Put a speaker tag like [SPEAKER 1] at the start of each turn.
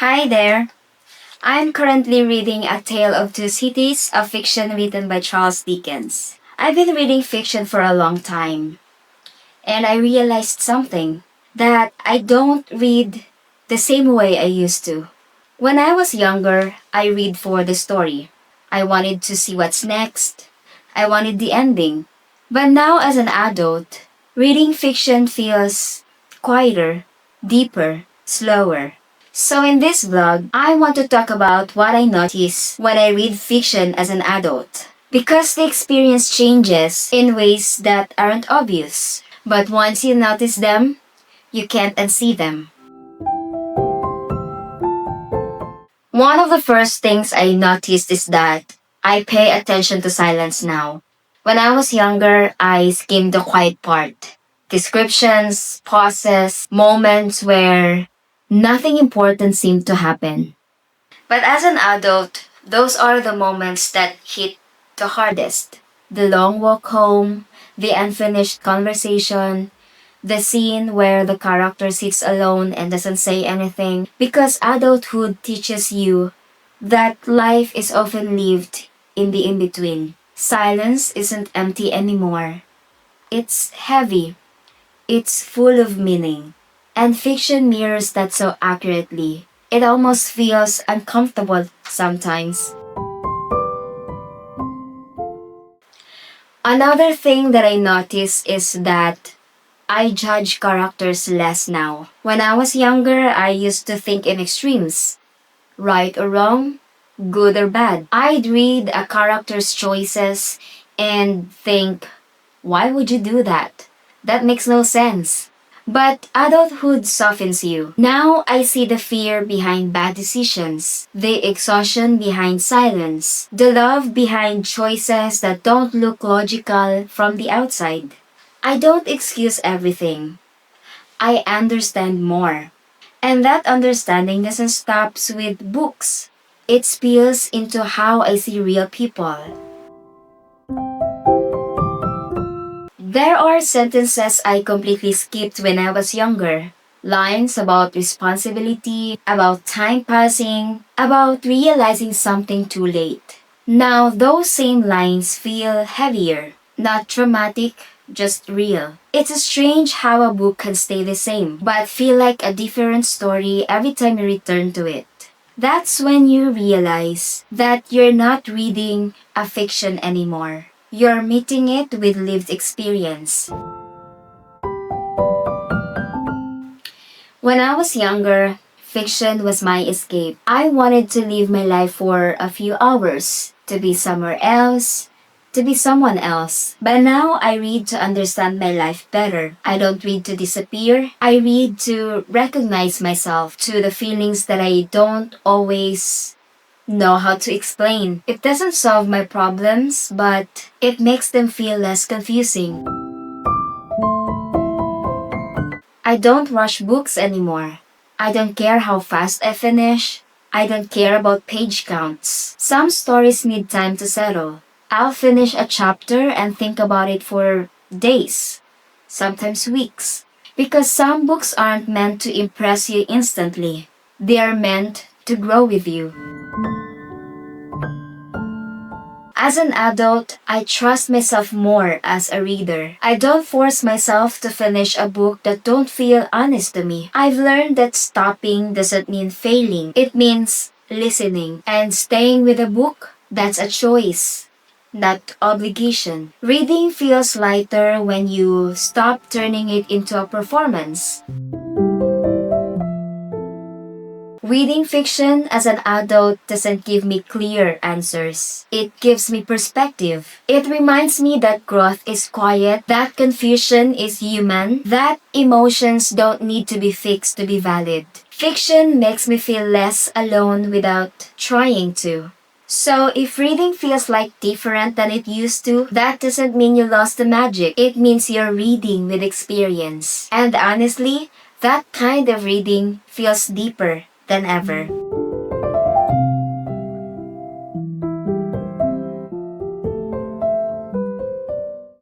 [SPEAKER 1] Hi there. I'm currently reading A Tale of Two Cities, a fiction written by Charles Dickens. I've been reading fiction for a long time, and I realized something that I don't read the same way I used to. When I was younger, I read for the story. I wanted to see what's next. I wanted the ending. But now, as an adult, reading fiction feels quieter, deeper, slower. So, in this vlog, I want to talk about what I notice when I read fiction as an adult. Because the experience changes in ways that aren't obvious. But once you notice them, you can't unsee them. One of the first things I noticed is that I pay attention to silence now. When I was younger, I skimmed the quiet part. Descriptions, pauses, moments where nothing important seemed to happen. But as an adult, those are the moments that hit the hardest. The long walk home, the unfinished conversation, the scene where the character sits alone and doesn't say anything. Because adulthood teaches you that life is often lived in the in between. Silence isn't empty anymore. It's heavy. It's full of meaning. And fiction mirrors that so accurately. It almost feels uncomfortable sometimes. Another thing that I notice is that I judge characters less now. When I was younger, I used to think in extremes. Right or wrong, good or bad. I'd read a character's choices and think, why would you do that? That makes no sense. But adulthood softens you. Now I see the fear behind bad decisions, the exhaustion behind silence, the love behind choices that don't look logical from the outside. I don't excuse everything. I understand more. And that understanding doesn't stop with books. It spills into how I see real people. There are sentences I completely skipped when I was younger. Lines about responsibility, about time passing, about realizing something too late. Now, those same lines feel heavier, not dramatic, just real. It's strange how a book can stay the same, but feel like a different story every time you return to it. That's when you realize that you're not reading a fiction anymore. You're meeting it with lived experience. When I was younger, fiction was my escape. I wanted to live my life for a few hours, to be somewhere else, to be someone else. But now I read to understand my life better. I don't read to disappear. I read to recognize myself, to the feelings that I don't always know how to explain. It doesn't solve my problems, but it makes them feel less confusing. I don't rush books anymore. I don't care how fast I finish. I don't care about page counts. Some stories need time to settle. I'll finish a chapter and think about it for days, sometimes weeks. Because some books aren't meant to impress you instantly. They are meant to grow with you. As an adult, I trust myself more as a reader. I don't force myself to finish a book that don't feel honest to me. I've learned that stopping doesn't mean failing. It means listening. And staying with a book, that's a choice, not obligation. Reading feels lighter when you stop turning it into a performance. Reading fiction as an adult doesn't give me clear answers. It gives me perspective. It reminds me that growth is quiet, that confusion is human, that emotions don't need to be fixed to be valid. Fiction makes me feel less alone without trying to. So if reading feels like different than it used to, that doesn't mean you lost the magic. It means you're reading with experience. And honestly, that kind of reading feels deeper than ever.